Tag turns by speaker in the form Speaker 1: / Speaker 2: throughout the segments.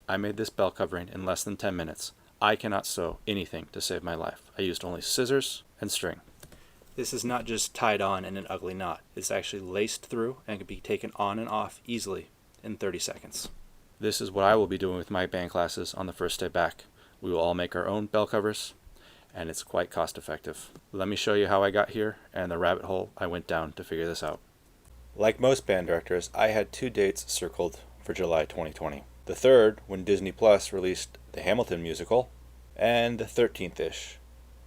Speaker 1: I made this bell covering in less than 10 minutes. I cannot sew anything to save my life. I used only scissors and string. This is not just tied on in an ugly knot. It's actually laced through and can be taken on and off easily in 30 seconds. This is what I will be doing with my band classes on the first day back. We will all make our own bell covers, and it's quite cost effective. Let me show you how I got here and the rabbit hole I went down to figure this out. Like most band directors, I had 2 dates circled for July 2020. The 3rd, when Disney Plus released the Hamilton musical, and the 13th-ish,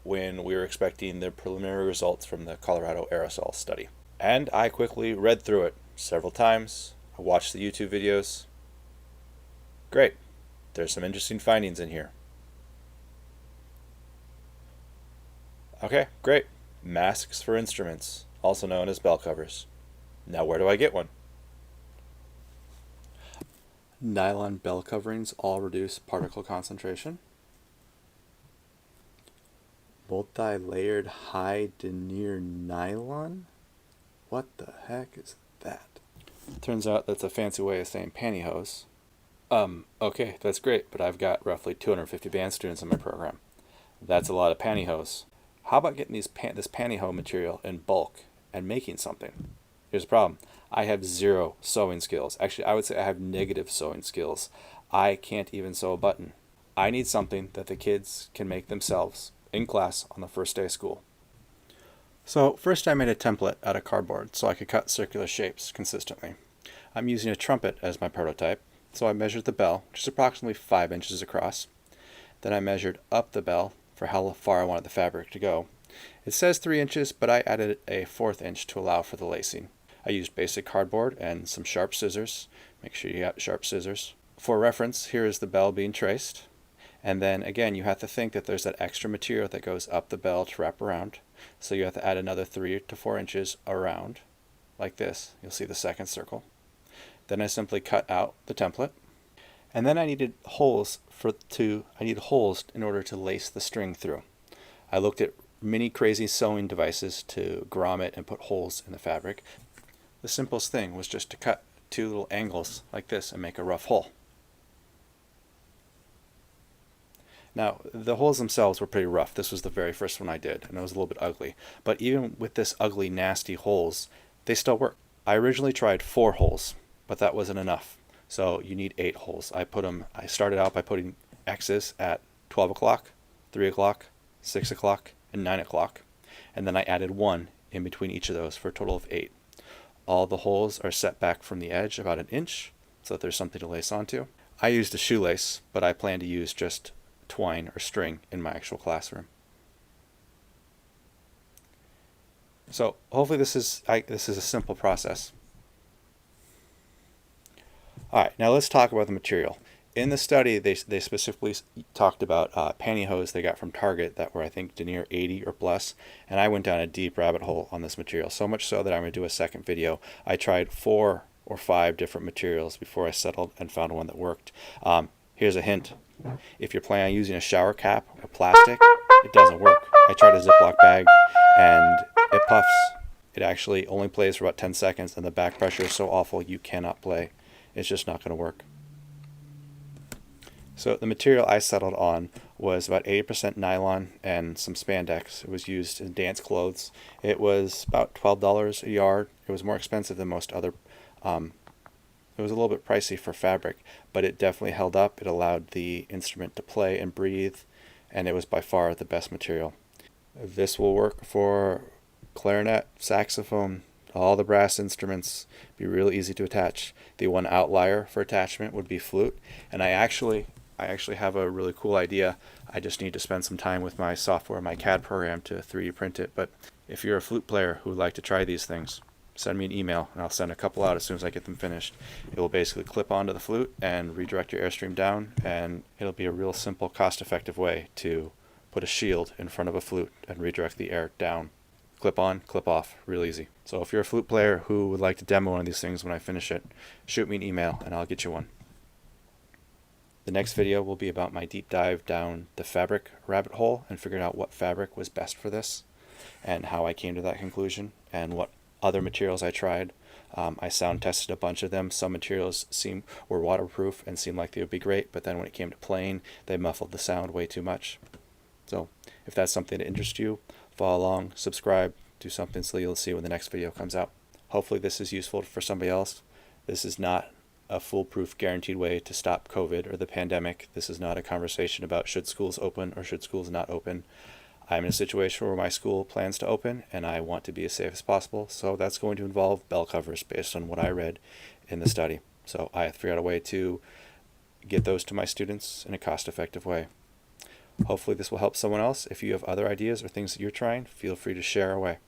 Speaker 1: when we were expecting the preliminary results from the Colorado aerosol study. And I quickly read through it several times. I watched the YouTube videos. Great. There's some interesting findings in here. Okay, great. Masks for instruments, also known as bell covers. Now where do I get one? Nylon bell coverings all reduce particle concentration. Multi-layered high denier nylon? What the heck is that? Turns out that's a fancy way of saying pantyhose. Okay, that's great, but I've got roughly 250 band students in my program. That's a lot of pantyhose. How about getting this pantyhose material in bulk and making something? Here's the problem. I have 0 sewing skills. Actually, I would say I have negative sewing skills. I can't even sew a button. I need something that the kids can make themselves in class on the first day of school. So first I made a template out of cardboard so I could cut circular shapes consistently. I'm using a trumpet as my prototype, so I measured the bell, which is approximately 5 inches across. Then I measured up the bell for how far I wanted the fabric to go. It says 3 inches, but I added a 1/4 inch to allow for the lacing. I used basic cardboard and some sharp scissors. Make sure you got sharp scissors. For reference, here is the bell being traced. And then again, you have to think that there's that extra material that goes up the bell to wrap around. So you have to add another 3 to 4 inches around, like this. You'll see the second circle. Then I simply cut out the template. And then I needed holes in order to lace the string through. I looked at many crazy sewing devices to grommet and put holes in the fabric. The simplest thing was just to cut 2 little angles like this and make a rough hole. Now, the holes themselves were pretty rough. This was the very first one I did, and it was a little bit ugly. But even with this ugly, nasty holes, they still work. I originally tried 4 holes, but that wasn't enough. So you need 8 holes. I started out by putting X's at 12 o'clock, 3 o'clock, 6 o'clock, and 9 o'clock. And then I added 1 in between each of those for a total of 8. All the holes are set back from the edge about 1 inch, so that there's something to lace onto. I used a shoelace, but I plan to use just twine or string in my actual classroom. So hopefully this is a simple process. Alright, now let's talk about the material. In the study, they specifically talked about pantyhose they got from Target that were, I think, denier 80 or plus, and I went down a deep rabbit hole on this material, so much so that I'm going to do a second video. I tried 4 or 5 different materials before I settled and found one that worked. Here's a hint. If you're planning on using a shower cap or plastic, it doesn't work. I tried a Ziploc bag and it puffs. It actually only plays for about 10 seconds and the back pressure is so awful you cannot play. It's just not going to work. So the material I settled on was about 80% nylon and some spandex. It was used in dance clothes. It was about $12 a yard. It was more expensive than most other it was a little bit pricey for fabric, but it definitely held up. It allowed the instrument to play and breathe, and it was by far the best material. This will work for clarinet, saxophone, all the brass instruments. Be real easy to attach. The one outlier for attachment would be flute, and I actually have a really cool idea. I just need to spend some time with my software, my CAD program, to 3D print it. But if you're a flute player who would like to try these things, send me an email and I'll send a couple out as soon as I get them finished. It will basically clip onto the flute and redirect your airstream down, and it'll be a real simple, cost-effective way to put a shield in front of a flute and redirect the air down. Clip on, clip off, real easy. So if you're a flute player who would like to demo one of these things when I finish it, shoot me an email and I'll get you one. The next video will be about my deep dive down the fabric rabbit hole and figuring out what fabric was best for this and how I came to that conclusion and what other materials I tried. I sound tested a bunch of them. Some materials were waterproof and seemed like they would be great, but then when it came to playing, they muffled the sound way too much. So if that's something that interests you, follow along, subscribe, do something so you'll see when the next video comes out. Hopefully this is useful for somebody else. This is not a foolproof guaranteed way to stop COVID or the pandemic. This is not a conversation about should schools open or should schools not open. I'm in a situation where my school plans to open and I want to be as safe as possible, so that's going to involve bell covers based on what I read in the study. So I have to figure out a way to get those to my students in a cost-effective way. Hopefully this will help someone else. If you have other ideas or things that you're trying, feel free to share away.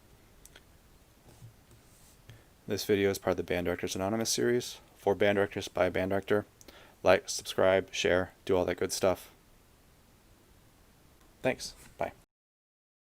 Speaker 1: This video is part of the Band Directors Anonymous series, for band directors by a band director. Like, subscribe, share, do all that good stuff. Thanks. Bye.